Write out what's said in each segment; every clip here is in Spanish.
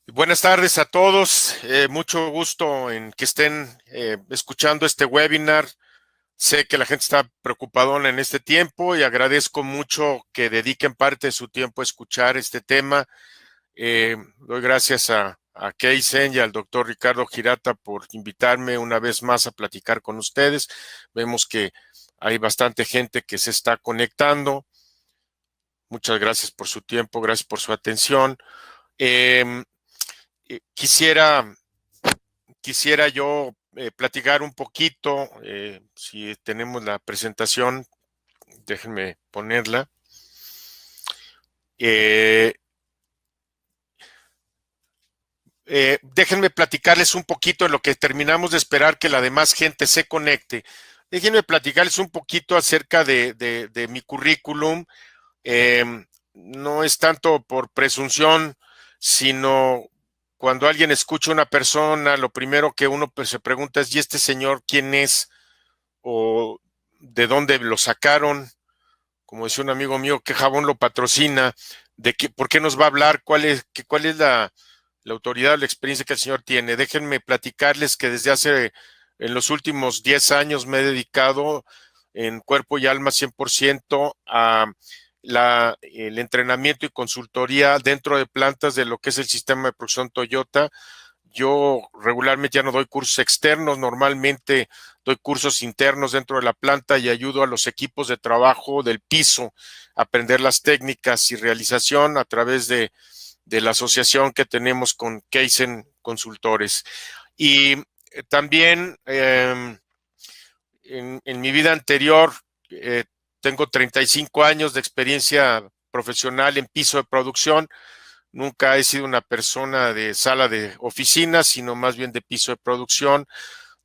Buenas tardes a todos. Mucho gusto en que estén escuchando este webinar. Sé que la gente está preocupadona en este tiempo y agradezco mucho que dediquen parte de su tiempo a escuchar este tema. Doy gracias a Keisen y al doctor Ricardo Girata por invitarme una vez más a platicar con ustedes. Vemos que hay bastante gente que se está conectando. Muchas gracias por su tiempo, gracias por su atención. Eh, quisiera Quisiera yo platicar un poquito, si tenemos la presentación, déjenme ponerla. Eh, Déjenme platicarles un poquito en lo que terminamos de esperar que la demás gente se conecte. Déjenme platicarles un poquito acerca de mi currículum. Eh, no es tanto por presunción, sino cuando alguien escucha a una persona, lo primero que uno pues, se pregunta es, ¿y este señor quién es? ¿O de dónde lo sacaron? Como decía un amigo mío, ¿qué jabón lo patrocina? ¿Por qué nos va a hablar? ¿Cuál es la autoridad, la experiencia que el señor tiene? Déjenme platicarles que en los últimos 10 años me he dedicado en cuerpo y alma 100% a el entrenamiento y consultoría dentro de plantas de lo que es el sistema de producción Toyota. Yo regularmente ya no doy cursos externos, normalmente doy cursos internos dentro de la planta y ayudo a los equipos de trabajo del piso a aprender las técnicas y realización a través de la asociación que tenemos con Kaizen Consultores. Y también en mi vida anterior tengo 35 años de experiencia profesional en piso de producción. Nunca he sido una persona de sala de oficina, sino más bien de piso de producción.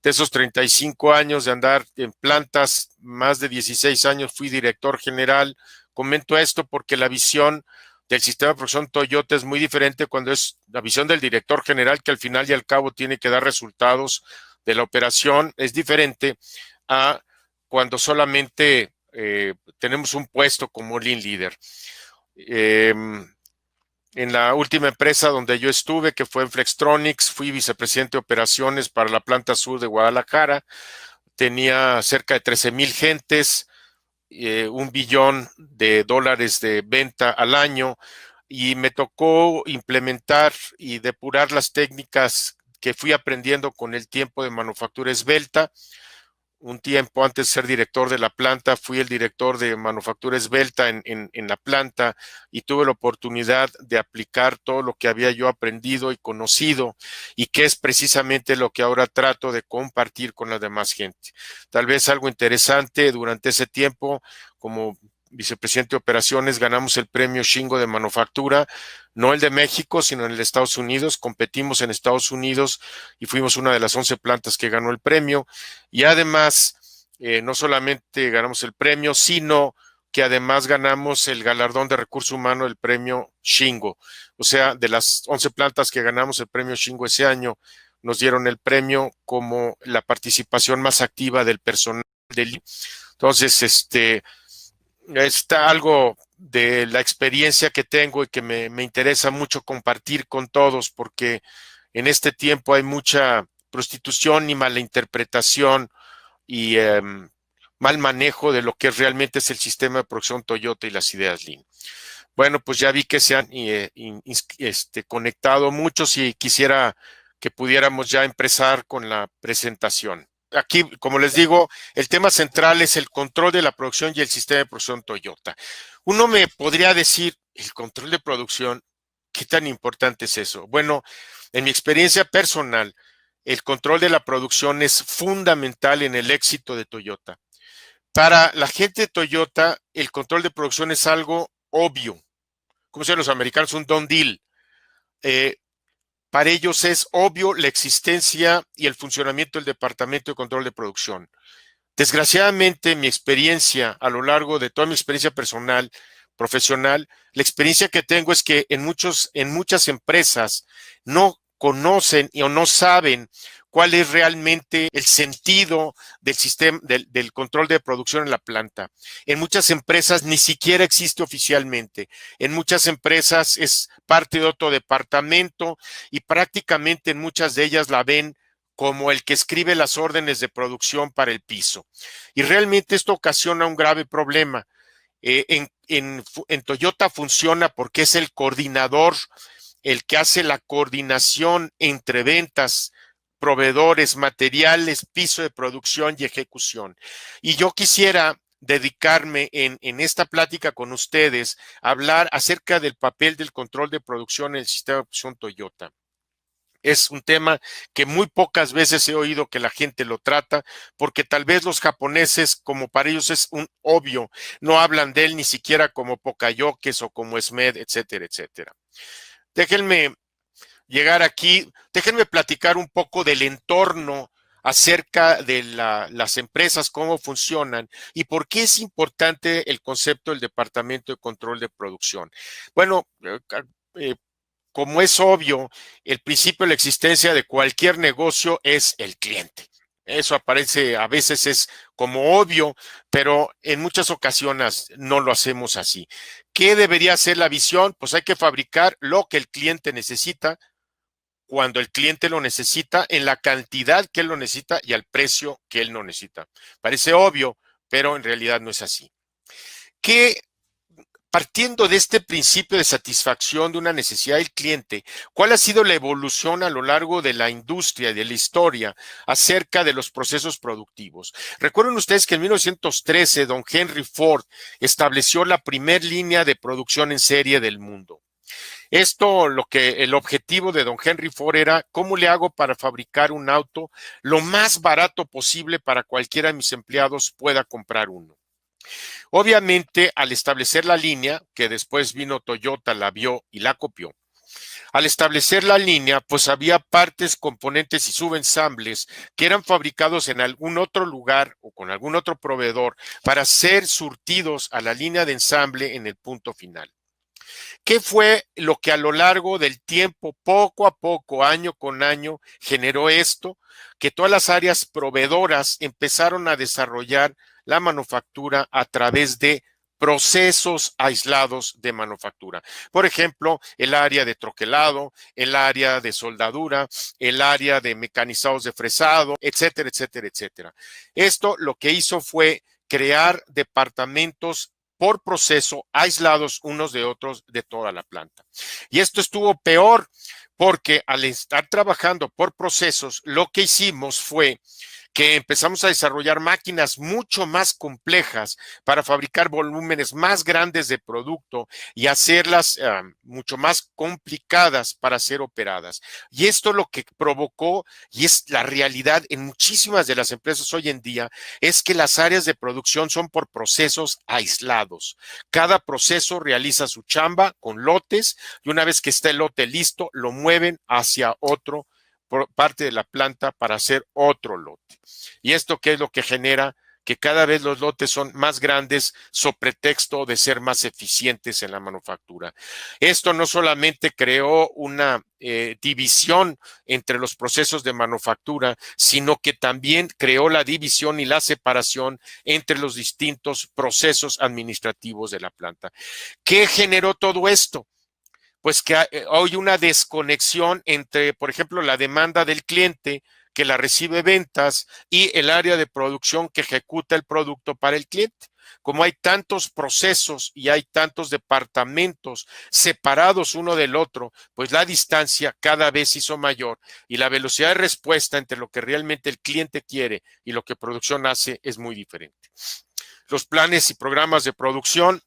De esos 35 años de andar en plantas, más de 16 años fui director general. Comento esto porque la visión del sistema de producción Toyota es muy diferente cuando es la visión del director general, que al final y al cabo tiene que dar resultados de la operación. Es diferente a cuando solamente tenemos un puesto como Lean Leader. En la última empresa donde yo estuve, que fue en Flextronics, fui vicepresidente de operaciones para la planta sur de Guadalajara. Tenía cerca de 13,000 gentes, $1 billón de venta al año, y me tocó implementar y depurar las técnicas que fui aprendiendo con el tiempo de manufactura esbelta. Un tiempo antes de ser director de la planta, fui el director de manufactura esbelta en la planta y tuve la oportunidad de aplicar todo lo que había yo aprendido y conocido y que es precisamente lo que ahora trato de compartir con la demás gente. Tal vez algo interesante, durante ese tiempo, como vicepresidente de operaciones, ganamos el premio Shingo de manufactura, no el de México, sino en el de Estados Unidos. Competimos en Estados Unidos y fuimos una de las 11 plantas que ganó el premio. Y además, no solamente ganamos el premio, sino que además ganamos el galardón de recurso humano del premio Shingo. O sea, de las 11 plantas que ganamos el premio Shingo ese año, nos dieron el premio como la participación más activa del personal del. Entonces, está algo de la experiencia que tengo y que me interesa mucho compartir con todos, porque en este tiempo hay mucha prostitución y mala interpretación y mal manejo de lo que realmente es el sistema de producción Toyota y las ideas Lean. Bueno, pues ya vi que se han conectado muchos y quisiera que pudiéramos ya empezar con la presentación. Aquí, como les digo, el tema central es el control de la producción y el sistema de producción Toyota. Uno me podría decir, el control de producción, ¿qué tan importante es eso? Bueno, en mi experiencia personal, el control de la producción es fundamental en el éxito de Toyota. Para la gente de Toyota, el control de producción es algo obvio. Como dicen los americanos, un done deal. Eh, para ellos es obvio la existencia y el funcionamiento del Departamento de Control de Producción. Desgraciadamente, mi experiencia a lo largo de toda mi experiencia personal, profesional, la experiencia que tengo es que en muchas empresas no conocen o no saben cuál es realmente el sentido del sistema del control de producción en la planta. En muchas empresas ni siquiera existe oficialmente. En muchas empresas es parte de otro departamento y prácticamente en muchas de ellas la ven como el que escribe las órdenes de producción para el piso. Y realmente esto ocasiona un grave problema. En Toyota funciona porque es el coordinador, el que hace la coordinación entre ventas, proveedores, materiales, piso de producción y ejecución. Y yo quisiera dedicarme en esta plática con ustedes a hablar acerca del papel del control de producción en el sistema de producción Toyota. Es un tema que muy pocas veces he oído que la gente lo trata, porque tal vez los japoneses, como para ellos es un obvio, no hablan de él ni siquiera como Pokayokes o como SMED, etcétera, etcétera. Déjenme llegar aquí, déjenme platicar un poco del entorno acerca de las empresas, cómo funcionan y por qué es importante el concepto del Departamento de Control de Producción. Bueno, como es obvio, el principio de la existencia de cualquier negocio es el cliente. Eso aparece, a veces es como obvio, pero en muchas ocasiones no lo hacemos así. ¿Qué debería ser la visión? Pues hay que fabricar lo que el cliente necesita, cuando el cliente lo necesita, en la cantidad que él lo necesita y al precio que él no necesita. Parece obvio, pero en realidad no es así. ¿Qué Partiendo de este principio de satisfacción de una necesidad del cliente, ¿cuál ha sido la evolución a lo largo de la industria y de la historia acerca de los procesos productivos? Recuerden ustedes que en 1913 don Henry Ford estableció la primer línea de producción en serie del mundo. El objetivo de don Henry Ford era cómo le hago para fabricar un auto lo más barato posible para cualquiera de mis empleados pueda comprar uno. Obviamente, al establecer la línea, que después vino Toyota, la vio y la copió, al establecer la línea, pues había partes, componentes y subensambles que eran fabricados en algún otro lugar o con algún otro proveedor para ser surtidos a la línea de ensamble en el punto final. ¿Qué fue lo que a lo largo del tiempo, poco a poco, año con año, generó esto? Que todas las áreas proveedoras empezaron a desarrollar la manufactura a través de procesos aislados de manufactura. Por ejemplo, el área de troquelado, el área de soldadura, el área de mecanizados de fresado, etcétera, etcétera, etcétera. Esto lo que hizo fue crear departamentos por proceso, aislados unos de otros de toda la planta. Y esto estuvo peor porque al estar trabajando por procesos, lo que hicimos fue que empezamos a desarrollar máquinas mucho más complejas para fabricar volúmenes más grandes de producto y hacerlas mucho más complicadas para ser operadas. Y esto lo que provocó, y es la realidad en muchísimas de las empresas hoy en día, es que las áreas de producción son por procesos aislados. Cada proceso realiza su chamba con lotes y una vez que está el lote listo, lo mueven hacia otro por parte de la planta para hacer otro lote. ¿Y esto qué es lo que genera? Que cada vez los lotes son más grandes sobre pretexto de ser más eficientes en la manufactura. Esto no solamente creó una división entre los procesos de manufactura, sino que también creó la división y la separación entre los distintos procesos administrativos de la planta. ¿Qué generó todo esto? Pues que hay una desconexión entre, por ejemplo, la demanda del cliente que la recibe ventas y el área de producción que ejecuta el producto para el cliente. Como hay tantos procesos y hay tantos departamentos separados uno del otro, pues la distancia cada vez hizo mayor y la velocidad de respuesta entre lo que realmente el cliente quiere y lo que producción hace es muy diferente. Los planes y programas de producción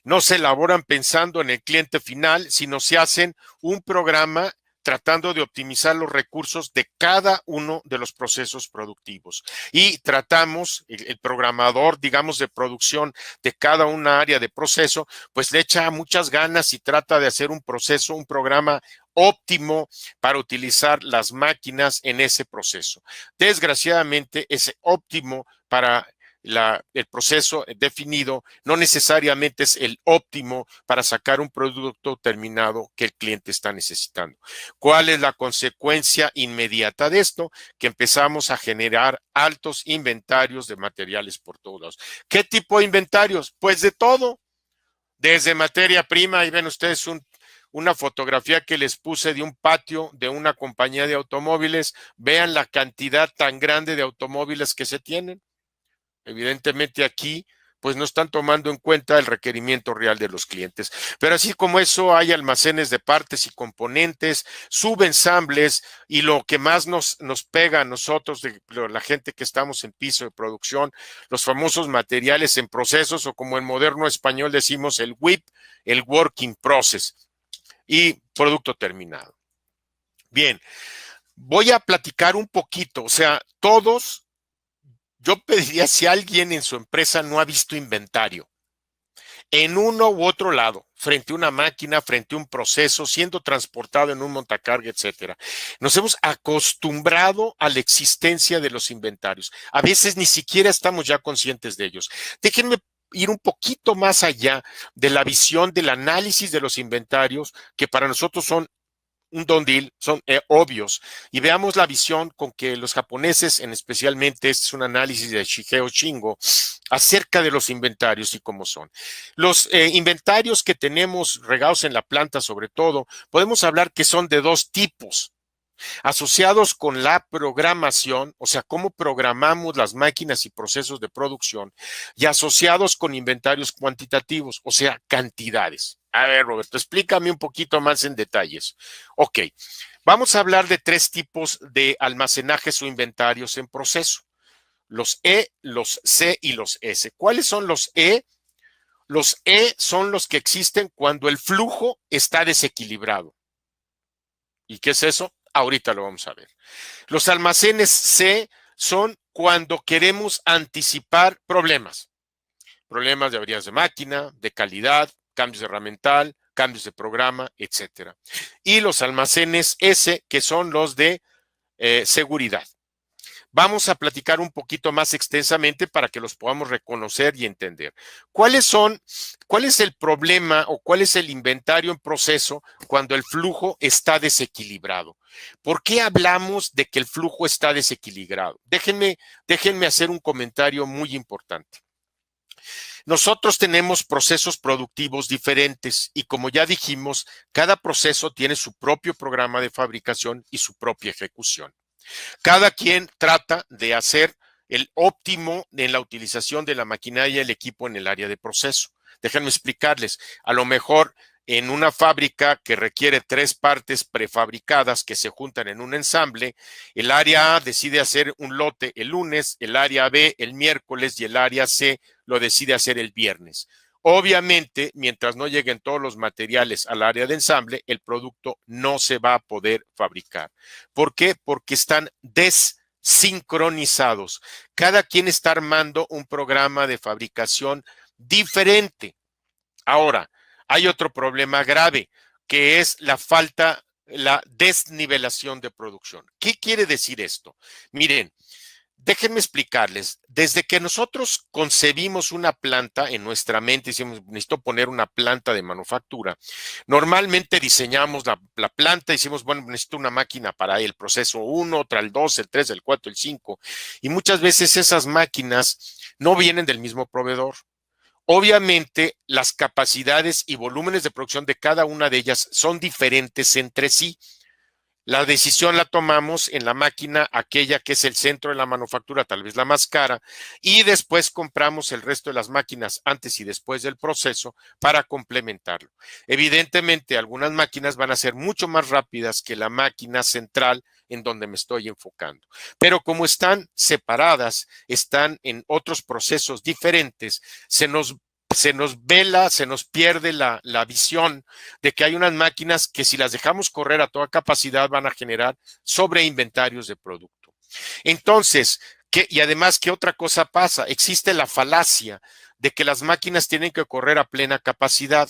no se elaboran pensando en el cliente final, sino se hacen un programa tratando de optimizar los recursos de cada uno de los procesos productivos. Y tratamos, el programador, digamos, de producción de cada una área de proceso, pues le echa muchas ganas y trata de hacer un proceso, un programa óptimo para utilizar las máquinas en ese proceso. Desgraciadamente, ese óptimo para el proceso definido no necesariamente es el óptimo para sacar un producto terminado que el cliente está necesitando. ¿Cuál es la consecuencia inmediata de esto? Que empezamos a generar altos inventarios de materiales por todos lados. ¿Qué tipo de inventarios? Pues de todo, desde materia prima, y ven ustedes una fotografía que les puse de un patio de una compañía de automóviles. Vean la cantidad tan grande de automóviles que se tienen. Evidentemente aquí pues no están tomando en cuenta el requerimiento real de los clientes. Pero así como eso, hay almacenes de partes y componentes, subensambles, y lo que más nos pega a nosotros, de la gente que estamos en piso de producción, los famosos materiales en procesos, o como en moderno español decimos el WIP, el Working Process, y producto terminado. Bien, voy a platicar un poquito, o sea, yo pediría, si alguien en su empresa no ha visto inventario, en uno u otro lado, frente a una máquina, frente a un proceso, siendo transportado en un montacarga, etcétera. Nos hemos acostumbrado a la existencia de los inventarios. A veces ni siquiera estamos ya conscientes de ellos. Déjenme ir un poquito más allá de la visión del análisis de los inventarios, que para nosotros son un don deal, son obvios. Y veamos la visión con que los japoneses, especialmente, este es un análisis de Shigeo Shingo, acerca de los inventarios y cómo son. Los inventarios que tenemos regados en la planta, sobre todo, podemos hablar que son de dos tipos. Asociados con la programación, o sea, cómo programamos las máquinas y procesos de producción, y asociados con inventarios cuantitativos, o sea, cantidades. A ver, Roberto, explícame un poquito más en detalles. Ok, vamos a hablar de tres tipos de almacenajes o inventarios en proceso. Los E, los C y los S. ¿Cuáles son los E? Los E son los que existen cuando el flujo está desequilibrado. ¿Y qué es eso? Ahorita lo vamos a ver. Los almacenes C son cuando queremos anticipar problemas. Problemas de averías de máquina, de calidad, cambios de herramental, cambios de programa, etcétera. Y los almacenes S, que son los de seguridad. Vamos a platicar un poquito más extensamente para que los podamos reconocer y entender. ¿Cuál es el problema o cuál es el inventario en proceso cuando el flujo está desequilibrado? ¿Por qué hablamos de que el flujo está desequilibrado? Déjenme hacer un comentario muy importante. Nosotros tenemos procesos productivos diferentes y, como ya dijimos, cada proceso tiene su propio programa de fabricación y su propia ejecución. Cada quien trata de hacer el óptimo en la utilización de la maquinaria y el equipo en el área de proceso. Déjenme explicarles, a lo mejor en una fábrica que requiere 3 partes prefabricadas que se juntan en un ensamble, el área A decide hacer un lote el lunes, el área B el miércoles y el área C lo decide hacer el viernes. Obviamente, mientras no lleguen todos los materiales al área de ensamble, el producto no se va a poder fabricar. ¿Por qué? Porque están desincronizados. Cada quien está armando un programa de fabricación diferente. Ahora, hay otro problema grave, que es la desnivelación de producción. ¿Qué quiere decir esto? Miren, déjenme explicarles, desde que nosotros concebimos una planta en nuestra mente, decimos, necesito poner una planta de manufactura, normalmente diseñamos la planta y decimos, bueno, necesito una máquina para el proceso 1, otra el 2, el 3, el 4, el 5, y muchas veces esas máquinas no vienen del mismo proveedor. Obviamente, las capacidades y volúmenes de producción de cada una de ellas son diferentes entre sí. La decisión la tomamos en la máquina, aquella que es el centro de la manufactura, tal vez la más cara, y después compramos el resto de las máquinas antes y después del proceso para complementarlo. Evidentemente, algunas máquinas van a ser mucho más rápidas que la máquina central en donde me estoy enfocando. Pero como están separadas, están en otros procesos diferentes, se nos pierde la visión de que hay unas máquinas que, si las dejamos correr a toda capacidad, van a generar sobreinventarios de producto. Entonces, y además, ¿qué otra cosa pasa? Existe la falacia de que las máquinas tienen que correr a plena capacidad.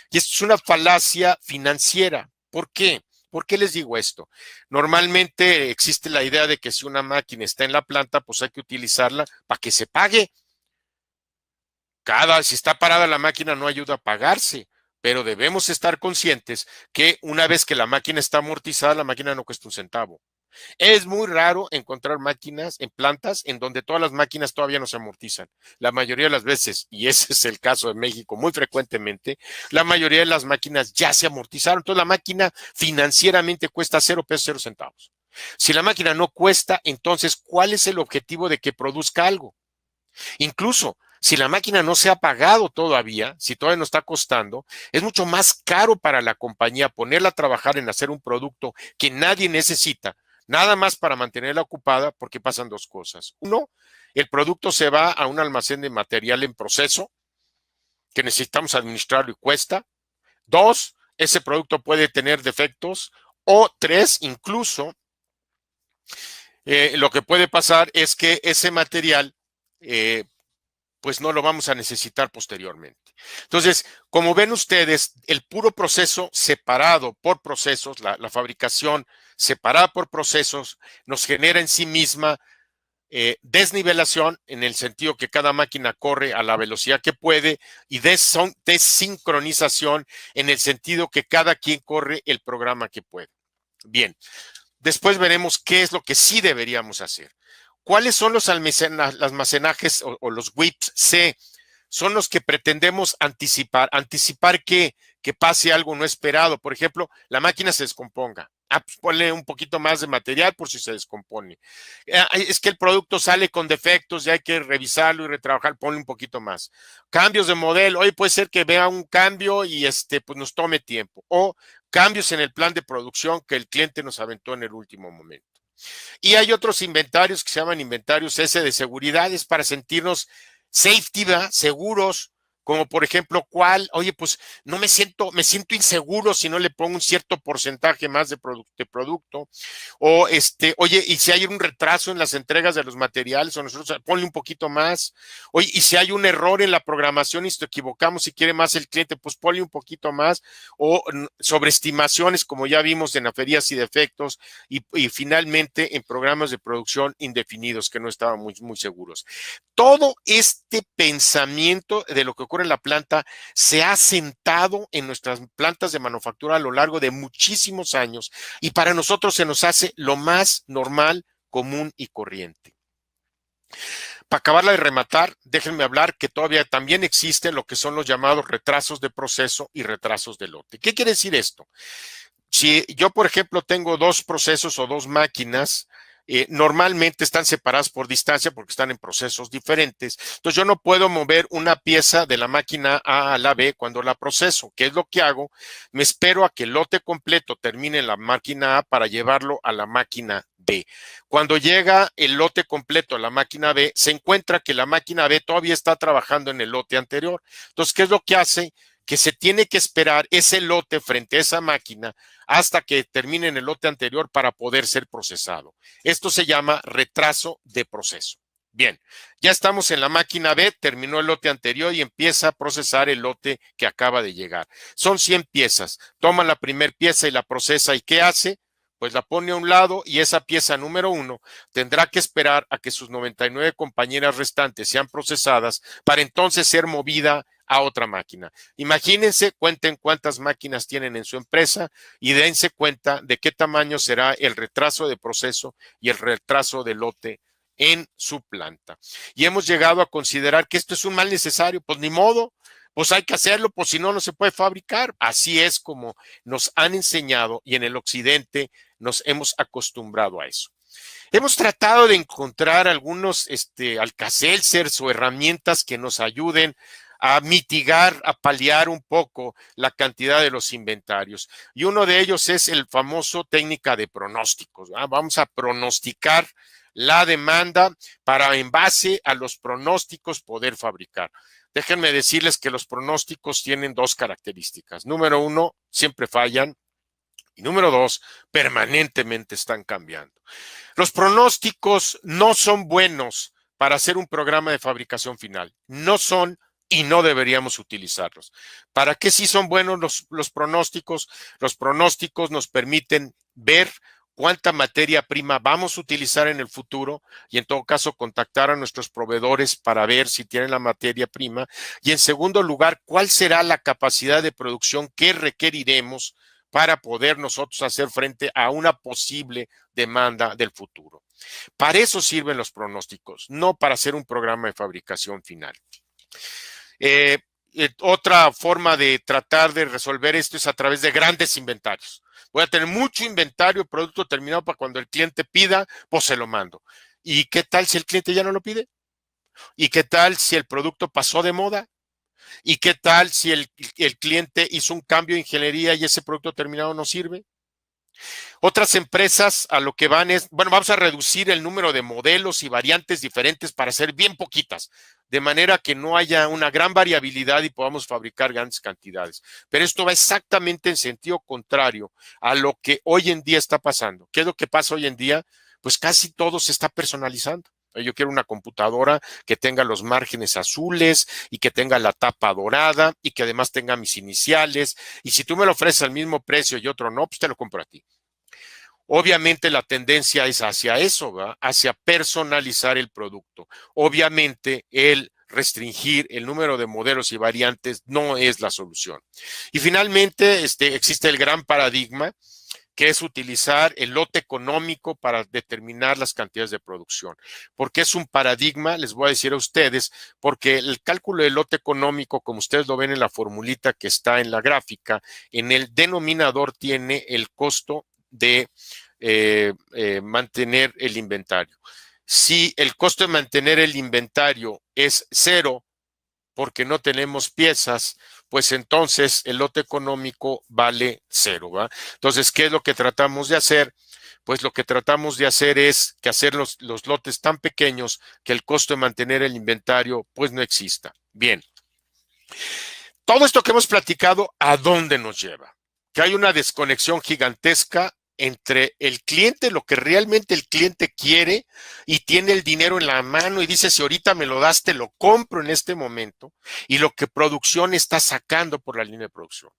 Y esto es una falacia financiera. ¿Por qué? ¿Por qué les digo esto? Normalmente existe la idea de que si una máquina está en la planta, pues hay que utilizarla para que se pague. Si está parada la máquina no ayuda a pagarse, pero debemos estar conscientes que una vez que la máquina está amortizada, la máquina no cuesta un centavo. Es muy raro encontrar máquinas en plantas en donde todas las máquinas todavía no se amortizan. La mayoría de las veces, y ese es el caso de México muy frecuentemente, la mayoría de las máquinas ya se amortizaron. Entonces la máquina financieramente cuesta 0 pesos, 0 centavos. Si la máquina no cuesta, entonces, ¿cuál es el objetivo de que produzca algo? Incluso si la máquina no se ha pagado todavía, si todavía no está costando, es mucho más caro para la compañía ponerla a trabajar en hacer un producto que nadie necesita, nada más para mantenerla ocupada, porque pasan dos cosas. Uno, el producto se va a un almacén de material en proceso que necesitamos administrarlo y cuesta. Dos, ese producto puede tener defectos. O tres, incluso, lo que puede pasar es que ese material pues no lo vamos a necesitar posteriormente. Entonces, como ven ustedes, el puro proceso separado por procesos, la fabricación separada por procesos, nos genera en sí misma desnivelación, en el sentido que cada máquina corre a la velocidad que puede, y desincronización, en el sentido que cada quien corre el programa que puede. Bien, después veremos qué es lo que sí deberíamos hacer. ¿Cuáles son los almacenajes o los WIPs C? Son los que pretendemos anticipar. ¿Anticipar qué? Que pase algo no esperado. Por ejemplo, la máquina se descomponga. Pues ponle un poquito más de material por si se descompone. Es que el producto sale con defectos y hay que revisarlo y retrabajar, ponle un poquito más. Cambios de modelo. Hoy puede ser que vea un cambio y pues nos tome tiempo. O cambios en el plan de producción que el cliente nos aventó en el último momento. Y hay otros inventarios que se llaman inventarios S de seguridad, es para sentirnos safety, ¿verdad? Seguros, como por ejemplo, oye, pues no me siento inseguro si no le pongo un cierto porcentaje más de producto, o oye, y si hay un retraso en las entregas de los materiales, o nosotros ponle un poquito más, oye, y si hay un error en la programación y si te equivocamos, si quiere más el cliente, pues ponle un poquito más, o sobreestimaciones, como ya vimos en averías y defectos, y finalmente en programas de producción indefinidos que no estaban muy seguros. Todo este pensamiento de lo que ocurre en la planta se ha sentado en nuestras plantas de manufactura a lo largo de muchísimos años y para nosotros se nos hace lo más normal, común y corriente. Para acabarla de rematar, déjenme hablar que todavía también existen lo que son los llamados retrasos de proceso y retrasos de lote. ¿Qué quiere decir esto? Si yo, por ejemplo, tengo dos procesos o dos máquinas, normalmente están separadas por distancia porque están en procesos diferentes. Entonces, yo no puedo mover una pieza de la máquina A a la B cuando la proceso. ¿Qué es lo que hago? Me espero a que el lote completo termine en la máquina A para llevarlo a la máquina B. Cuando llega el lote completo a la máquina B, se encuentra que la máquina B todavía está trabajando en el lote anterior. Entonces, ¿qué es lo que hace? Que se tiene que esperar ese lote frente a esa máquina hasta que termine en el lote anterior para poder ser procesado. Esto se llama retraso de proceso. Bien, ya estamos en la máquina B, terminó el lote anterior y empieza a procesar el lote que acaba de llegar. Son 100 piezas. Toma la primera pieza y la procesa. ¿Y qué hace? Pues la pone a un lado y esa pieza número 1 tendrá que esperar a que sus 99 compañeras restantes sean procesadas para entonces ser movida a otra máquina. Imagínense, cuenten cuántas máquinas tienen en su empresa y dense cuenta de qué tamaño será el retraso de proceso y el retraso de lote en su planta. Y hemos llegado a considerar que esto es un mal necesario, pues ni modo, pues hay que hacerlo, pues si no, no se puede fabricar. Así es como nos han enseñado y en el occidente nos hemos acostumbrado a eso. Hemos tratado de encontrar algunos alcacelcers o herramientas que nos ayuden a mitigar, a paliar un poco la cantidad de los inventarios. Y uno de ellos es el famoso técnica de pronósticos. Vamos a pronosticar la demanda para, en base a los pronósticos, poder fabricar. Déjenme decirles que los pronósticos tienen dos características. Número 1, siempre fallan. Y número 2, permanentemente están cambiando. Los pronósticos no son buenos para hacer un programa de fabricación final. No son y no deberíamos utilizarlos. ¿Para qué sí son buenos los pronósticos? Los pronósticos nos permiten ver cuánta materia prima vamos a utilizar en el futuro y en todo caso contactar a nuestros proveedores para ver si tienen la materia prima. Y en segundo lugar, cuál será la capacidad de producción que requeriremos para poder nosotros hacer frente a una posible demanda del futuro. Para eso sirven los pronósticos, no para hacer un programa de fabricación final. Otra forma de tratar de resolver esto es a través de grandes inventarios. Voy a tener mucho inventario, producto terminado para cuando el cliente pida, pues se lo mando. ¿Y qué tal si el cliente ya no lo pide? ¿Y qué tal si el producto pasó de moda? ¿Y qué tal si el cliente hizo un cambio de ingeniería y ese producto terminado no sirve? Otras empresas a lo que van es, bueno, vamos a reducir el número de modelos y variantes diferentes para hacer bien poquitas, de manera que no haya una gran variabilidad y podamos fabricar grandes cantidades. Pero esto va exactamente en sentido contrario a lo que hoy en día está pasando. ¿Qué es lo que pasa hoy en día? Pues casi todo se está personalizando. Yo quiero una computadora que tenga los márgenes azules y que tenga la tapa dorada y que además tenga mis iniciales. Y si tú me lo ofreces al mismo precio y otro no, pues te lo compro a ti. Obviamente la tendencia es hacia eso, ¿verdad? Hacia personalizar el producto. Obviamente el restringir el número de modelos y variantes no es la solución. Y finalmente existe el gran paradigma que es utilizar el lote económico para determinar las cantidades de producción. ¿Por qué es un paradigma? Les voy a decir a ustedes, porque el cálculo del lote económico, como ustedes lo ven en la formulita que está en la gráfica, en el denominador tiene el costo de mantener el inventario. Si el costo de mantener el inventario es 0 porque no tenemos piezas, pues entonces el lote económico vale 0, ¿va? Entonces, ¿qué es lo que tratamos de hacer? Pues lo que tratamos de hacer es que hacer los lotes tan pequeños que el costo de mantener el inventario pues no exista. Bien. Todo esto que hemos platicado, ¿a dónde nos lleva? Que hay una desconexión gigantesca entre el cliente, lo que realmente el cliente quiere y tiene el dinero en la mano y dice, si ahorita me lo das, te lo compro en este momento, y lo que producción está sacando por la línea de producción.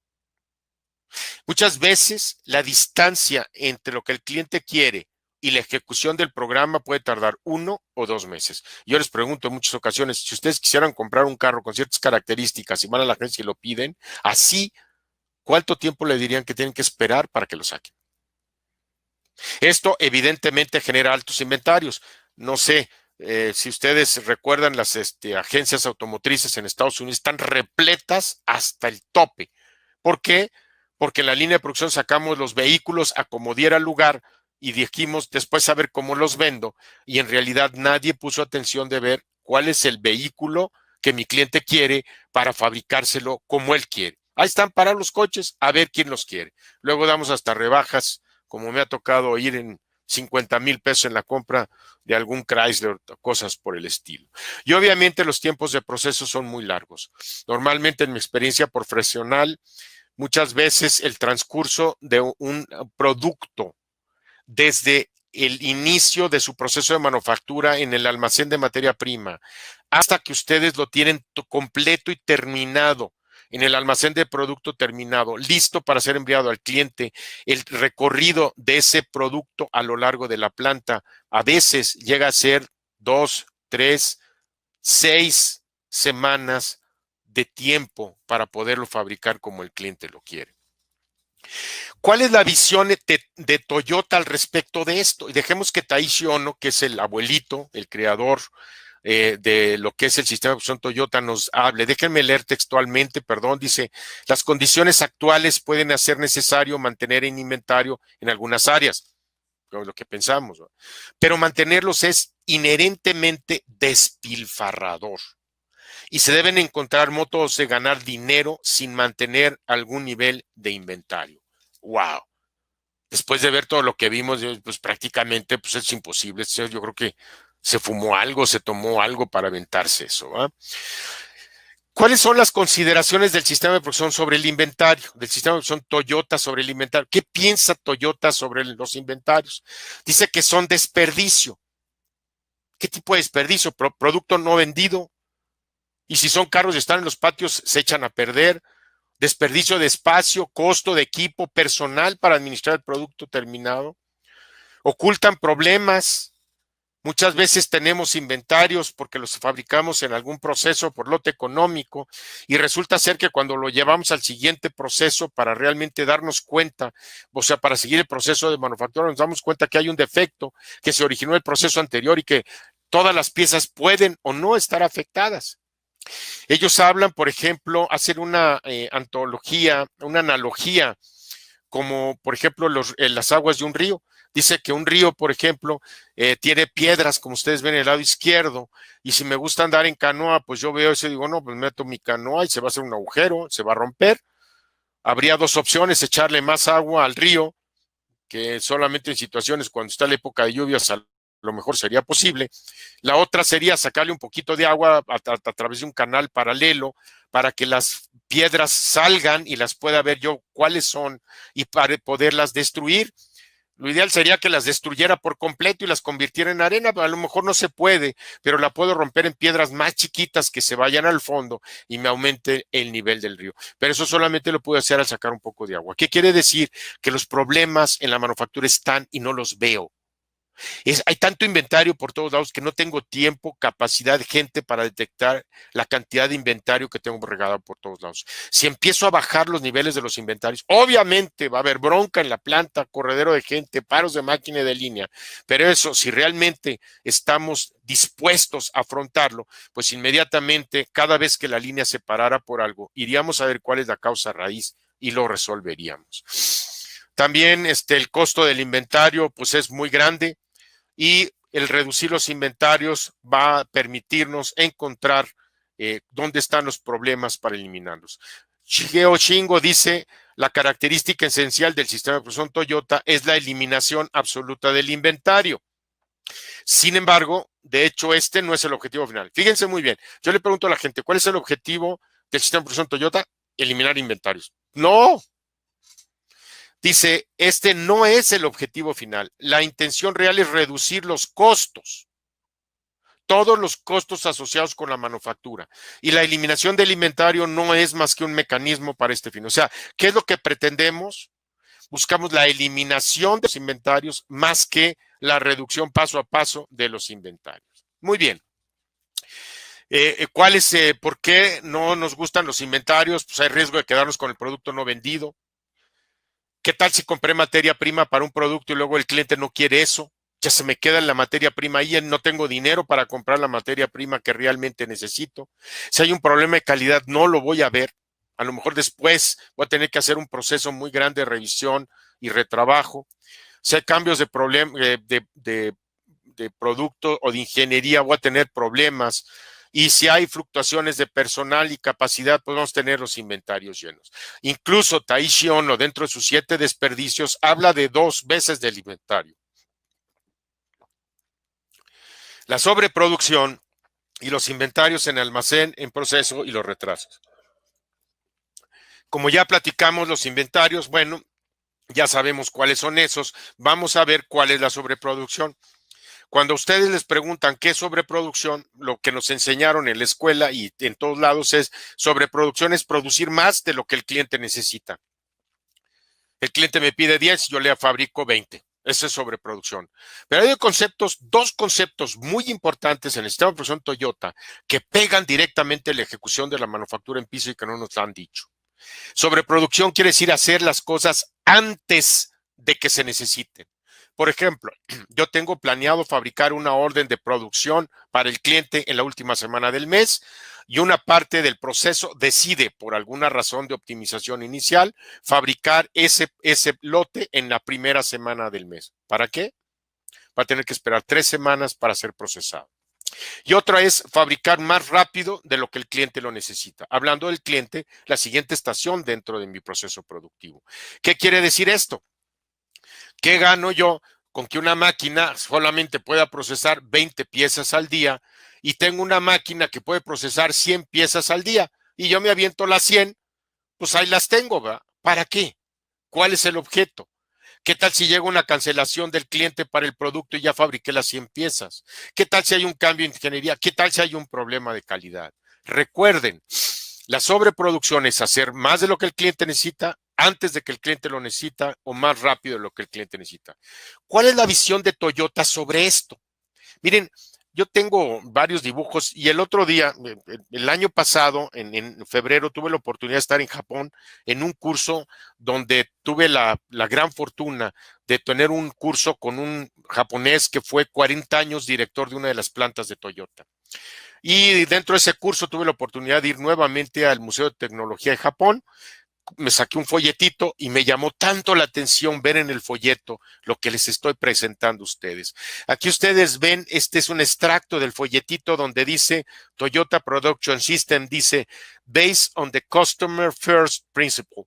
Muchas veces la distancia entre lo que el cliente quiere y la ejecución del programa puede tardar 1 o 2 meses. Yo les pregunto en muchas ocasiones, si ustedes quisieran comprar un carro con ciertas características y van a la agencia y lo piden, así, ¿cuánto tiempo le dirían que tienen que esperar para que lo saquen? Esto evidentemente genera altos inventarios. No sé si ustedes recuerdan, las agencias automotrices en Estados Unidos están repletas hasta el tope. ¿Por qué? Porque en la línea de producción sacamos los vehículos a como diera lugar y dijimos después a ver cómo los vendo, y en realidad nadie puso atención de ver cuál es el vehículo que mi cliente quiere para fabricárselo como él quiere. Ahí están para los coches, a ver quién los quiere. Luego damos hasta rebajas, como me ha tocado ir en 50,000 pesos en la compra de algún Chrysler, cosas por el estilo. Y obviamente los tiempos de proceso son muy largos. Normalmente en mi experiencia profesional, muchas veces el transcurso de un producto desde el inicio de su proceso de manufactura en el almacén de materia prima hasta que ustedes lo tienen completo y terminado en el almacén de producto terminado, listo para ser enviado al cliente, el recorrido de ese producto a lo largo de la planta a veces llega a ser 2, 3, 6 semanas de tiempo para poderlo fabricar como el cliente lo quiere. ¿Cuál es la visión de Toyota al respecto de esto? Y dejemos que Taishi Ono, que es el abuelito, el creador de lo que es el sistema de producción Toyota, nos hable. Déjenme leer textualmente, perdón, dice, las condiciones actuales pueden hacer necesario mantener en inventario en algunas áreas, lo que pensamos, ¿no? Pero mantenerlos es inherentemente despilfarrador y se deben encontrar modos de ganar dinero sin mantener algún nivel de inventario. ¡Wow! Después de ver todo lo que vimos, pues prácticamente pues es imposible. Yo creo que se fumó algo, se tomó algo para aventarse eso, ¿eh? ¿Cuáles son las consideraciones del sistema de producción sobre el inventario? Del sistema de producción Toyota sobre el inventario. ¿Qué piensa Toyota sobre los inventarios? Dice que son desperdicio. ¿Qué tipo de desperdicio? Producto no vendido, Y si son carros y están en los patios, se echan a perder. Desperdicio de espacio, costo de equipo, personal para administrar el producto terminado. Ocultan problemas. Muchas veces tenemos inventarios porque los fabricamos en algún proceso por lote económico y resulta ser que cuando lo llevamos al siguiente proceso para realmente darnos cuenta, o sea, para seguir el proceso de manufactura, nos damos cuenta que hay un defecto que se originó en el proceso anterior y que todas las piezas pueden o no estar afectadas. Ellos hablan, por ejemplo, hacer una antología, una analogía, como por ejemplo las aguas de un río. Dice que un río, por ejemplo, tiene piedras, como ustedes ven en el lado izquierdo, y si me gusta andar en canoa, pues yo veo eso y digo, no, pues meto mi canoa y se va a hacer un agujero, se va a romper. Habría dos opciones, echarle más agua al río, que solamente en situaciones cuando está la época de lluvias a lo mejor sería posible. La otra sería sacarle un poquito de agua a través de un canal paralelo para que las piedras salgan y las pueda ver yo cuáles son y para poderlas destruir. Lo ideal sería que las destruyera por completo y las convirtiera en arena, pero a lo mejor no se puede, pero la puedo romper en piedras más chiquitas que se vayan al fondo y me aumente el nivel del río. Pero eso solamente lo puedo hacer al sacar un poco de agua. ¿Qué quiere decir? Que los problemas en la manufactura están y no los veo. Hay tanto inventario por todos lados que no tengo tiempo, capacidad, gente para detectar la cantidad de inventario que tengo regado por todos lados. Si empiezo a bajar los niveles de los inventarios, obviamente va a haber bronca en la planta, corredero de gente, paros de máquina y de línea, pero eso, si realmente estamos dispuestos a afrontarlo, pues inmediatamente, cada vez que la línea se parara por algo, iríamos a ver cuál es la causa raíz y lo resolveríamos. También el costo del inventario pues es muy grande y el reducir los inventarios va a permitirnos encontrar dónde están los problemas para eliminarlos. Shigeo Shingo dice, la característica esencial del sistema de producción Toyota es la eliminación absoluta del inventario. Sin embargo, de hecho, este no es el objetivo final. Fíjense muy bien, yo le pregunto a la gente, ¿cuál es el objetivo del sistema de producción Toyota? Eliminar inventarios. No, dice, este no es el objetivo final. La intención real es reducir los costos, todos los costos asociados con la manufactura. Y la eliminación del inventario no es más que un mecanismo para este fin. O sea, ¿qué es lo que pretendemos? Buscamos la eliminación de los inventarios más que la reducción paso a paso de los inventarios. Muy bien. ¿Por qué no nos gustan los inventarios? Pues hay riesgo de quedarnos con el producto no vendido. ¿Qué tal si compré materia prima para un producto y luego el cliente no quiere eso? Ya se me queda la materia prima ahí, no tengo dinero para comprar la materia prima que realmente necesito. Si hay un problema de calidad, no lo voy a ver. A lo mejor después voy a tener que hacer un proceso muy grande de revisión y retrabajo. Si hay cambios de producto o de ingeniería, voy a tener problemas. Y si hay fluctuaciones de personal y capacidad, pues vamos a tener los inventarios llenos. Incluso Taishi Ono, dentro de sus 7 desperdicios, habla de 2 veces del inventario. La sobreproducción y los inventarios en almacén, en proceso y los retrasos. Como ya platicamos los inventarios, bueno, ya sabemos cuáles son esos. Vamos a ver cuál es la sobreproducción. Cuando ustedes les preguntan qué es sobreproducción, lo que nos enseñaron en la escuela y en todos lados es sobreproducción es producir más de lo que el cliente necesita. El cliente me pide 10, yo le fabrico 20. Esa es sobreproducción. Pero hay dos conceptos muy importantes en el sistema de producción Toyota que pegan directamente la ejecución de la manufactura en piso y que no nos han dicho. Sobreproducción quiere decir hacer las cosas antes de que se necesiten. Por ejemplo, yo tengo planeado fabricar una orden de producción para el cliente en la última semana del mes y una parte del proceso decide, por alguna razón de optimización inicial, fabricar ese lote en la primera semana del mes. ¿Para qué? Va a tener que esperar 3 semanas para ser procesado. Y otra es fabricar más rápido de lo que el cliente lo necesita. Hablando del cliente, la siguiente estación dentro de mi proceso productivo. ¿Qué quiere decir esto? ¿Qué gano yo con que una máquina solamente pueda procesar 20 piezas al día y tengo una máquina que puede procesar 100 piezas al día y yo me aviento las 100? Pues ahí las tengo, ¿verdad? ¿Para qué? ¿Cuál es el objeto? ¿Qué tal si llega una cancelación del cliente para el producto y ya fabriqué las 100 piezas? ¿Qué tal si hay un cambio en ingeniería? ¿Qué tal si hay un problema de calidad? Recuerden, la sobreproducción es hacer más de lo que el cliente necesita antes de que el cliente lo necesita o más rápido de lo que el cliente necesita. ¿Cuál es la visión de Toyota sobre esto? Miren, yo tengo varios dibujos y el otro día, el año pasado, en febrero, tuve la oportunidad de estar en Japón en un curso donde tuve la gran fortuna de tener un curso con un japonés que fue 40 años director de una de las plantas de Toyota. Y dentro de ese curso tuve la oportunidad de ir nuevamente al Museo de Tecnología de Japón. Me saqué un folletito y me llamó tanto la atención ver en el folleto lo que les estoy presentando a ustedes. Aquí ustedes ven, este es un extracto del folletito donde dice Toyota Production System, dice based on the customer first principle.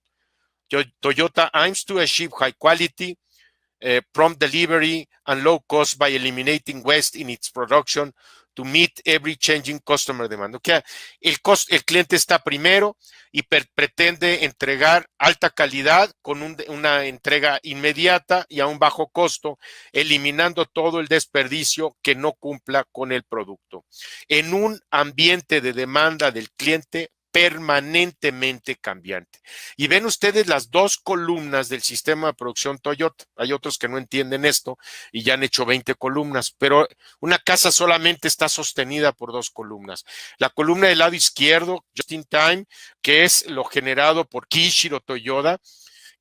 Toyota aims to achieve high quality, prompt delivery and low cost by eliminating waste in its production to meet every changing customer demand. Okay. El cliente está primero y pretende entregar alta calidad con una entrega inmediata y a un bajo costo, eliminando todo el desperdicio que no cumpla con el producto. En un ambiente de demanda del cliente permanentemente cambiante. Y ven ustedes las dos columnas del sistema de producción Toyota. Hay otros que no entienden esto y ya han hecho 20 columnas, pero una casa solamente está sostenida por dos columnas. La columna del lado izquierdo, just in time, que es lo generado por Kishiro Toyoda,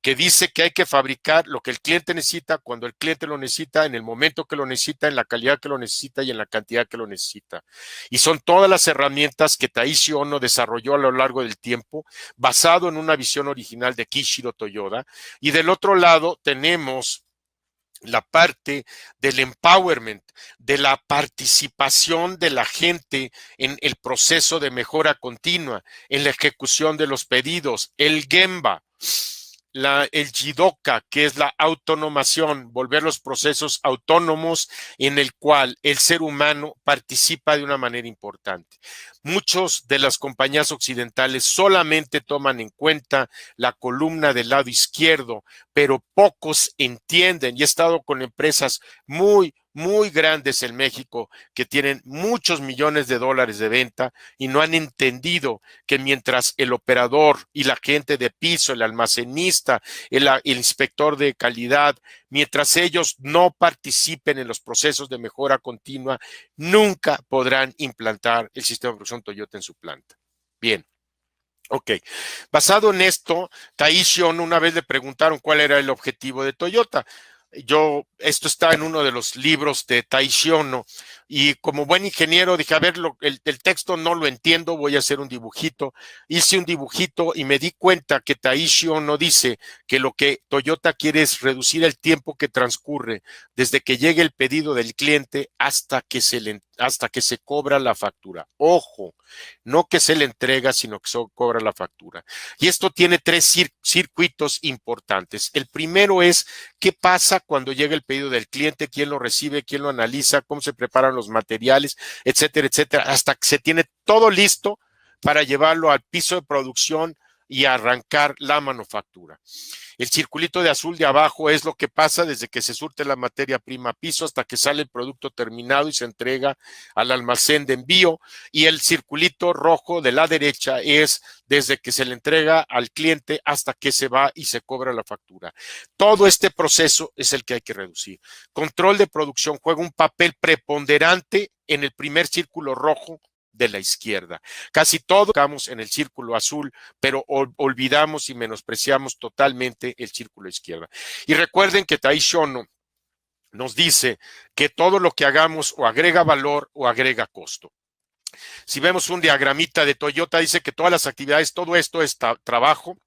que dice que hay que fabricar lo que el cliente necesita, cuando el cliente lo necesita, en el momento que lo necesita, en la calidad que lo necesita y en la cantidad que lo necesita. Y son todas las herramientas que Taishi Ohno desarrolló a lo largo del tiempo, basado en una visión original de Kishiro Toyoda. Y del otro lado tenemos la parte del empowerment, de la participación de la gente en el proceso de mejora continua, en la ejecución de los pedidos, el Gemba. El Jidoka, que es la autonomación, volver los procesos autónomos en el cual el ser humano participa de una manera importante. Muchas de las compañías occidentales solamente toman en cuenta la columna del lado izquierdo, pero pocos entienden, y he estado con empresas muy grandes en México que tienen muchos millones de dólares de venta y no han entendido que mientras el operador y la gente de piso, el almacenista, el inspector de calidad, mientras ellos no participen en los procesos de mejora continua, nunca podrán implantar el sistema de producción Toyota en su planta. Bien. Ok, basado en esto, Taishi Ohno una vez le preguntaron cuál era el objetivo de Toyota. Esto está en uno de los libros de Taishi Ohno y como buen ingeniero dije, a ver, el texto no lo entiendo, voy a hacer un dibujito. Hice un dibujito y me di cuenta que Taishi Ohno dice que lo que Toyota quiere es reducir el tiempo que transcurre desde que llegue el pedido del cliente hasta que se cobra la factura. Ojo, no que se le entrega, sino que se cobra la factura. Y esto tiene tres circuitos importantes. El primero es qué pasa cuando llega el pedido del cliente, quién lo recibe, quién lo analiza, cómo se preparan los materiales, etcétera, etcétera, hasta que se tiene todo listo para llevarlo al piso de producción y arrancar la manufactura. El circulito de azul de abajo es lo que pasa desde que se surte la materia prima a piso hasta que sale el producto terminado y se entrega al almacén de envío. Y el circulito rojo de la derecha es desde que se le entrega al cliente hasta que se va y se cobra la factura. Todo este proceso es el que hay que reducir. Control de producción juega un papel preponderante en el primer círculo rojo de la izquierda. Casi todo estamos en el círculo azul, pero olvidamos y menospreciamos totalmente el círculo izquierda. Y recuerden que Taishi Ohno nos dice que todo lo que hagamos o agrega valor o agrega costo. Si vemos un diagramita de Toyota, dice que todas las actividades, todo esto es trabajo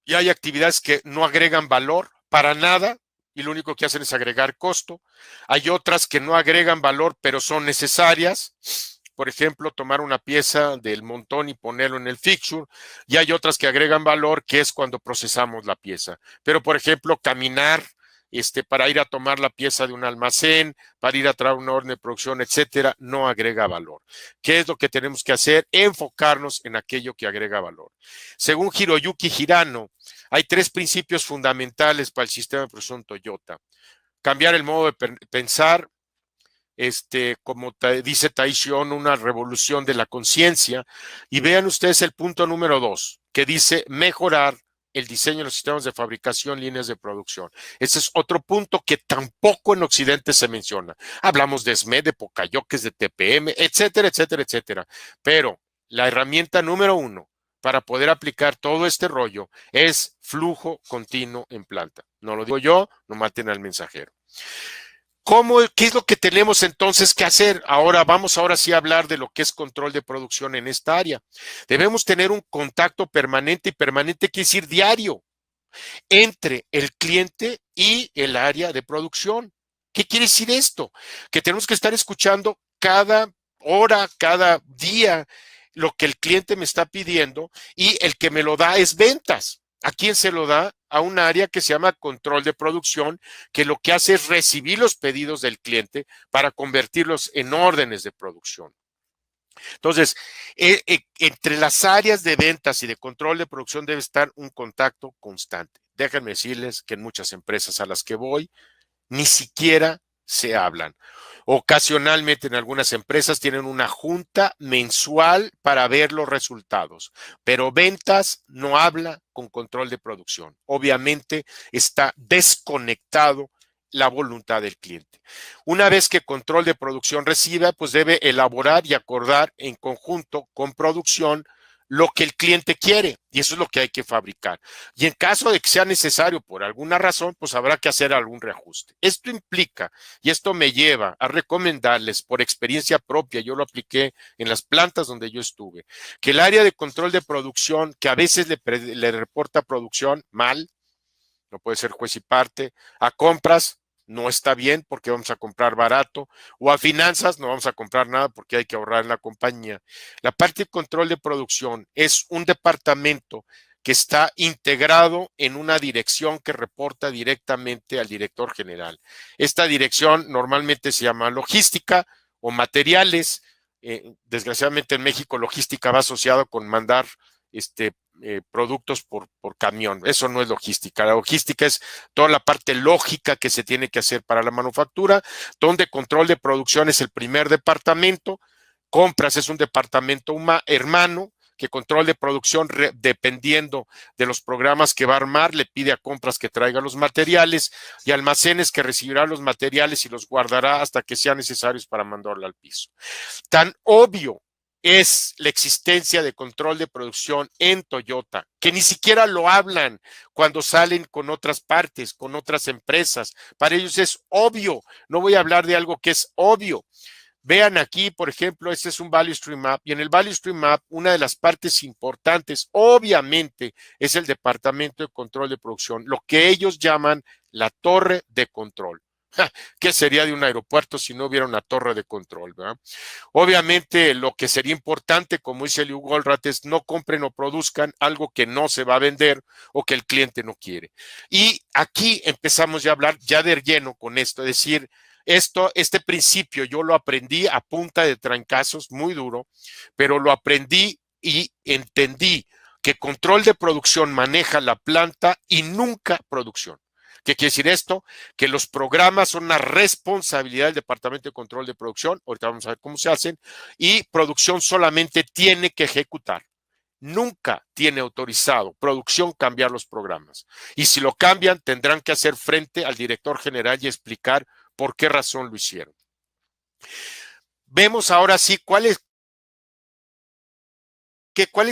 y hay actividades que no agregan valor para nada y lo único que hacen es agregar costo. Hay otras que no agregan valor, pero son necesarias. Por ejemplo, tomar una pieza del montón y ponerlo en el fixture, y hay otras que agregan valor, que es cuando procesamos la pieza. Pero, por ejemplo, caminar para ir a tomar la pieza de un almacén, para ir a traer una orden de producción, etcétera, no agrega valor. ¿Qué es lo que tenemos que hacer? Enfocarnos en aquello que agrega valor. Según Hiroyuki Hirano, hay tres principios fundamentales para el sistema de producción Toyota. Cambiar el modo de pensar, como dice Taixion, una revolución de la conciencia. Y vean ustedes el punto número 2, que dice mejorar el diseño de los sistemas de fabricación, líneas de producción. Ese es otro punto que tampoco en Occidente se menciona. Hablamos de SME, de Pocayoques, de TPM, etcétera, etcétera, etcétera. Pero la herramienta número 1 para poder aplicar todo este rollo es flujo continuo en planta. No lo digo yo, no maten al mensajero. ¿Qué es lo que tenemos entonces que hacer? Vamos ahora sí a hablar de lo que es control de producción en esta área. Debemos tener un contacto permanente, y permanente quiere decir diario, entre el cliente y el área de producción. ¿Qué quiere decir esto? Que tenemos que estar escuchando cada hora, cada día, lo que el cliente me está pidiendo, y el que me lo da es ventas. ¿A quién se lo da? A un área que se llama control de producción, que lo que hace es recibir los pedidos del cliente para convertirlos en órdenes de producción. Entonces, entre las áreas de ventas y de control de producción debe estar un contacto constante. Déjenme decirles que en muchas empresas a las que voy ni siquiera se hablan. Ocasionalmente en algunas empresas tienen una junta mensual para ver los resultados, pero ventas no habla con control de producción. Obviamente está desconectado la voluntad del cliente. Una vez que control de producción reciba, pues debe elaborar y acordar en conjunto con producción lo que el cliente quiere, y eso es lo que hay que fabricar. Y en caso de que sea necesario por alguna razón, pues habrá que hacer algún reajuste. Esto implica, y esto me lleva a recomendarles por experiencia propia, yo lo apliqué en las plantas donde yo estuve, que el área de control de producción, que a veces le reporta producción mal, no puede ser juez y parte, a compras no está bien porque vamos a comprar barato, o a finanzas no vamos a comprar nada porque hay que ahorrar en la compañía. La parte de control de producción es un departamento que está integrado en una dirección que reporta directamente al director general. Esta dirección normalmente se llama logística o materiales. Desgraciadamente en México logística va asociado con mandar productos por camión. Eso no es logística. La logística es toda la parte lógica que se tiene que hacer para la manufactura, donde control de producción es el primer departamento, compras es un departamento hermano, que control de producción, dependiendo de los programas que va a armar, le pide a compras que traiga los materiales, y almacenes que recibirá los materiales y los guardará hasta que sean necesarios para mandarlo al piso. Tan obvio es la existencia de control de producción en Toyota, que ni siquiera lo hablan cuando salen con otras partes, con otras empresas. Para ellos es obvio. No voy a hablar de algo que es obvio. Vean aquí, por ejemplo, este es un Value Stream Map, y en el Value Stream Map una de las partes importantes, obviamente, es el departamento de control de producción, lo que ellos llaman la torre de control. ¿Qué sería de un aeropuerto si no hubiera una torre de control, ¿verdad? Obviamente, lo que sería importante, como dice Lew Goldratt, es no compren o produzcan algo que no se va a vender o que el cliente no quiere. Y aquí empezamos ya a hablar ya de lleno con esto, es decir, este principio yo lo aprendí a punta de trancazos, muy duro, pero lo aprendí y entendí que control de producción maneja la planta y nunca producción. ¿Qué quiere decir esto? Que los programas son una responsabilidad del Departamento de Control de Producción, ahorita vamos a ver cómo se hacen, y producción solamente tiene que ejecutar. Nunca tiene autorizado producción cambiar los programas. Y si lo cambian, tendrán que hacer frente al director general y explicar por qué razón lo hicieron. Vemos ahora sí cuál es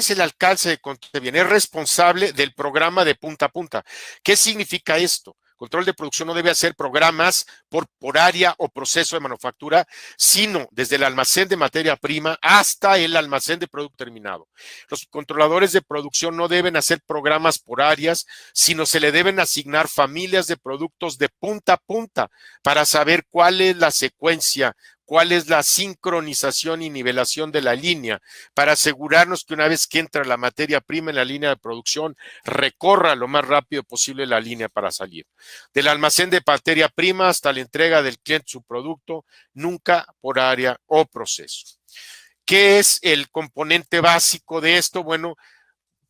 el alcance de control. Es responsable del programa de punta a punta. ¿Qué significa esto? Control de producción no debe hacer programas por área o proceso de manufactura, sino desde el almacén de materia prima hasta el almacén de producto terminado. Los controladores de producción no deben hacer programas por áreas, sino se le deben asignar familias de productos de punta a punta para saber cuál es la secuencia, cuál es la sincronización y nivelación de la línea, para asegurarnos que una vez que entra la materia prima en la línea de producción, recorra lo más rápido posible la línea para salir. Del almacén de materia prima hasta la entrega del cliente su producto, nunca por área o proceso. ¿Qué es el componente básico de esto? Bueno,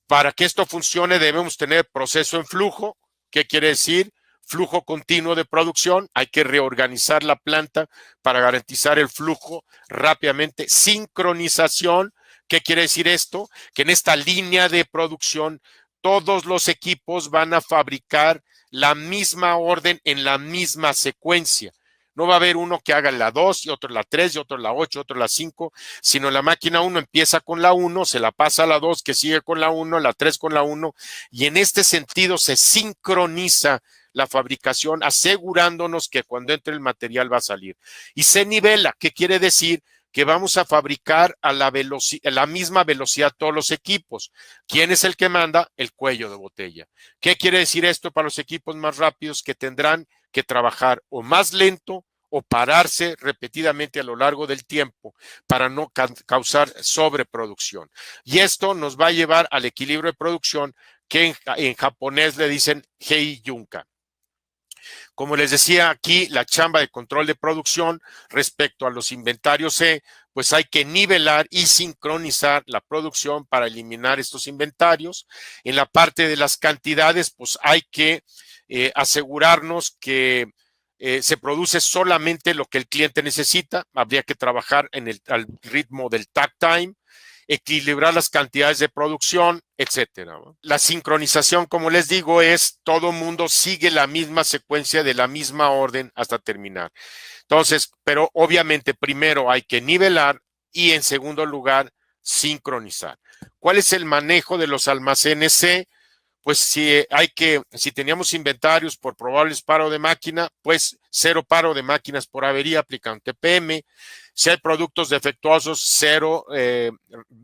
para que esto funcione debemos tener proceso en flujo. ¿Qué quiere decir? flujo continuo de producción, hay que reorganizar la planta para garantizar el flujo rápidamente. Sincronización, ¿qué quiere decir esto? Que en esta línea de producción todos los equipos van a fabricar la misma orden en la misma secuencia. No va a haber uno que haga la 2 y otro la 3 y otro la 8, otro la 5, sino la máquina 1 empieza con la 1, se la pasa a la 2, que sigue con la 1, la 3 con la 1, y en este sentido se sincroniza la fabricación, asegurándonos que cuando entre el material va a salir. Y se nivela, ¿qué quiere decir? Que vamos a fabricar a la misma velocidad todos los equipos. ¿Quién es el que manda? El cuello de botella. ¿Qué quiere decir esto para los equipos más rápidos? Que tendrán que trabajar o más lento o pararse repetidamente a lo largo del tiempo para no causar sobreproducción. Y esto nos va a llevar al equilibrio de producción que en japonés le dicen Hei Yunka. Como les decía aquí, la chamba de control de producción respecto a los inventarios C, pues hay que nivelar y sincronizar la producción para eliminar estos inventarios. En la parte de las cantidades, pues hay que asegurarnos que se produce solamente lo que el cliente necesita. Habría que trabajar al ritmo del takt time, equilibrar las cantidades de producción, etcétera. La sincronización, como les digo, es todo mundo sigue la misma secuencia de la misma orden hasta terminar. Entonces, pero obviamente primero hay que nivelar y en segundo lugar sincronizar. ¿Cuál es el manejo de los almacenes C? Pues si teníamos inventarios por probables paro de máquina, pues 0 paro de máquinas por avería, aplican TPM. Si hay productos defectuosos, 0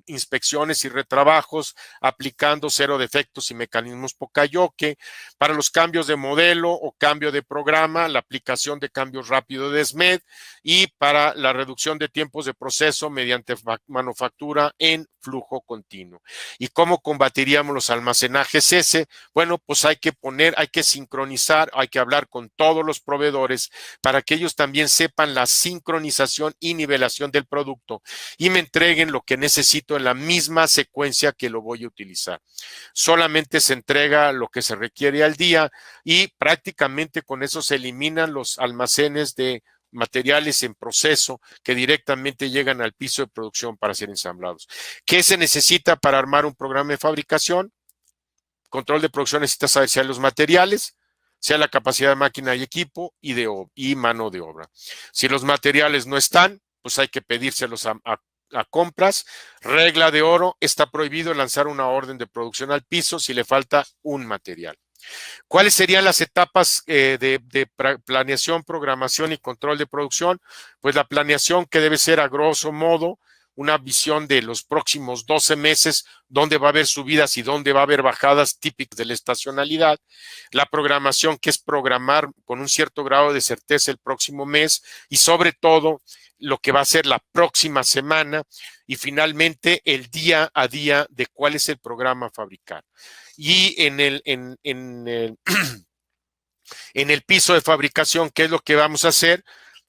inspecciones y retrabajos, aplicando 0 defectos y mecanismos Poka-Yoke. Para los cambios de modelo o cambio de programa, la aplicación de cambios rápidos de SMED, y para la reducción de tiempos de proceso mediante manufactura en flujo continuo. ¿Y cómo combatiríamos los almacenajes S? Bueno, pues hay que sincronizar, hay que hablar con todos los proveedores para que ellos también sepan la sincronización y nivelación del producto y me entreguen lo que necesito en la misma secuencia que lo voy a utilizar. Solamente se entrega lo que se requiere al día y prácticamente con eso se eliminan los almacenes de materiales en proceso que directamente llegan al piso de producción para ser ensamblados. ¿Qué se necesita para armar un programa de fabricación? Control de producción necesita saber si hay los materiales, sea la capacidad de máquina y equipo y mano de obra. Si los materiales no están, pues hay que pedírselos a compras. Regla de oro, está prohibido lanzar una orden de producción al piso si le falta un material. ¿Cuáles serían las etapas de planeación, programación y control de producción? Pues la planeación, que debe ser a grosso modo una visión de los próximos 12 meses, dónde va a haber subidas y dónde va a haber bajadas típicas de la estacionalidad. La programación, que es programar con un cierto grado de certeza el próximo mes y sobre todo lo que va a ser la próxima semana, y finalmente el día a día de cuál es el programa a fabricar. Y en el piso de fabricación, ¿qué es lo que vamos a hacer?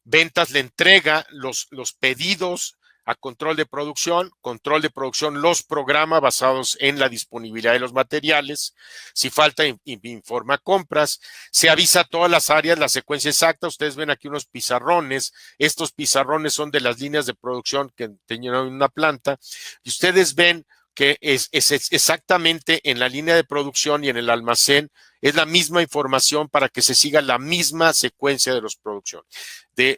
Ventas le entrega los pedidos a control de producción los programa basados en la disponibilidad de los materiales. Si falta, informa compras, se avisa a todas las áreas la secuencia exacta. Ustedes ven aquí unos pizarrones, estos pizarrones son de las líneas de producción que tenían una planta, y ustedes ven que es exactamente en la línea de producción y en el almacén, es la misma información para que se siga la misma secuencia de los producción, de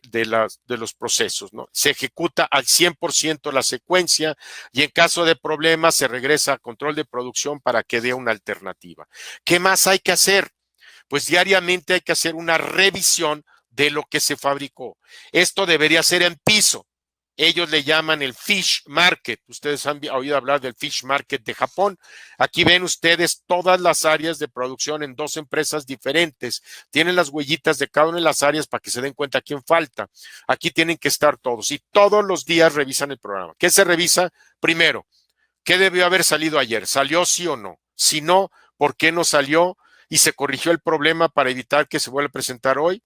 los procesos, ¿no? Se ejecuta al 100% la secuencia y en caso de problemas se regresa a control de producción para que dé una alternativa. ¿Qué más hay que hacer? Pues diariamente hay que hacer una revisión de lo que se fabricó. Esto debería ser en piso. Ellos le llaman el fish market. Ustedes han oído hablar del fish market de Japón. Aquí ven ustedes todas las áreas de producción en 2 empresas diferentes. Tienen las huellitas de cada una de las áreas para que se den cuenta quién falta. Aquí tienen que estar todos y todos los días revisan el programa. ¿Qué se revisa? Primero, ¿qué debió haber salido ayer? ¿Salió sí o no? Si no, ¿por qué no salió? ¿Y se corrigió el problema para evitar que se vuelva a presentar hoy?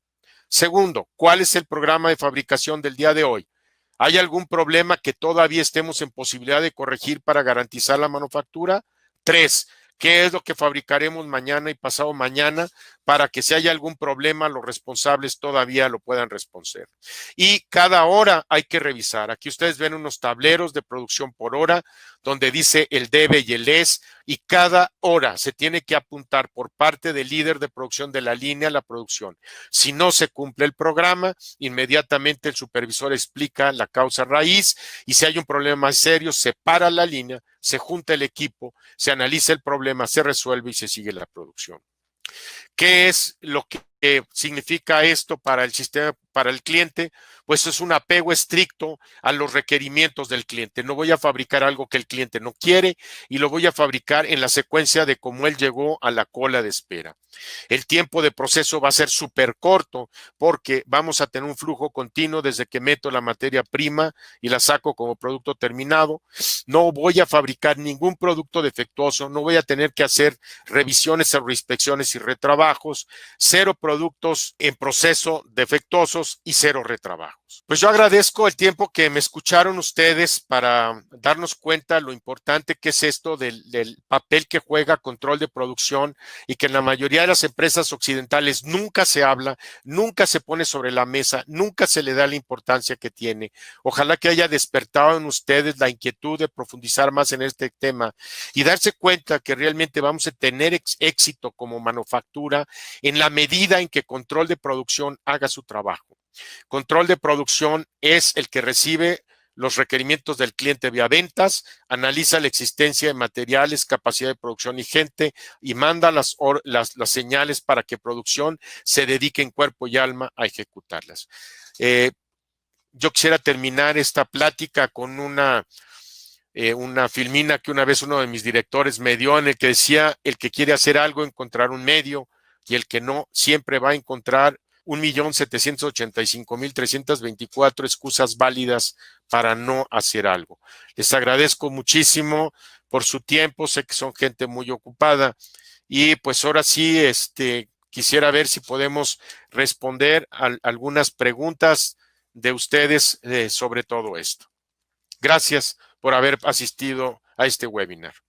Segundo, ¿cuál es el programa de fabricación del día de hoy? ¿Hay algún problema que todavía estemos en posibilidad de corregir para garantizar la manufactura? 3, qué es lo que fabricaremos mañana y pasado mañana para que si hay algún problema, los responsables todavía lo puedan responder. Y cada hora hay que revisar. Aquí ustedes ven unos tableros de producción por hora donde dice el debe y el es, y cada hora se tiene que apuntar por parte del líder de producción de la línea la producción. Si no se cumple el programa, inmediatamente el supervisor explica la causa raíz y si hay un problema más serio, se para la línea, se junta el equipo, se analiza el problema, se resuelve y se sigue la producción. ¿Qué es lo que significa esto para el sistema, para el cliente? Pues es un apego estricto a los requerimientos del cliente. No voy a fabricar algo que el cliente no quiere y lo voy a fabricar en la secuencia de cómo él llegó a la cola de espera. El tiempo de proceso va a ser súper corto porque vamos a tener un flujo continuo desde que meto la materia prima y la saco como producto terminado. No voy a fabricar ningún producto defectuoso, no voy a tener que hacer revisiones o inspecciones y retrabajos, cero productos en proceso defectuosos y cero retrabajos. Pues yo agradezco el tiempo que me escucharon ustedes para darnos cuenta lo importante que es esto del papel que juega control de producción y que en la mayoría de las empresas occidentales nunca se habla, nunca se pone sobre la mesa, nunca se le da la importancia que tiene. Ojalá que haya despertado en ustedes la inquietud de profundizar más en este tema y darse cuenta que realmente vamos a tener éxito como manufactura en la medida en que control de producción haga su trabajo. Control de producción es el que recibe los requerimientos del cliente vía ventas, analiza la existencia de materiales, capacidad de producción y gente y manda las señales para que producción se dedique en cuerpo y alma a ejecutarlas. Yo quisiera terminar esta plática con una filmina que una vez uno de mis directores me dio en el que decía, el que quiere hacer algo encontrar un medio y el que no siempre va a encontrar 1,785,324 excusas válidas para no hacer algo. Les agradezco muchísimo por su tiempo, sé que son gente muy ocupada y pues ahora sí, quisiera ver si podemos responder a algunas preguntas de ustedes sobre todo esto. Gracias por haber asistido a este webinar.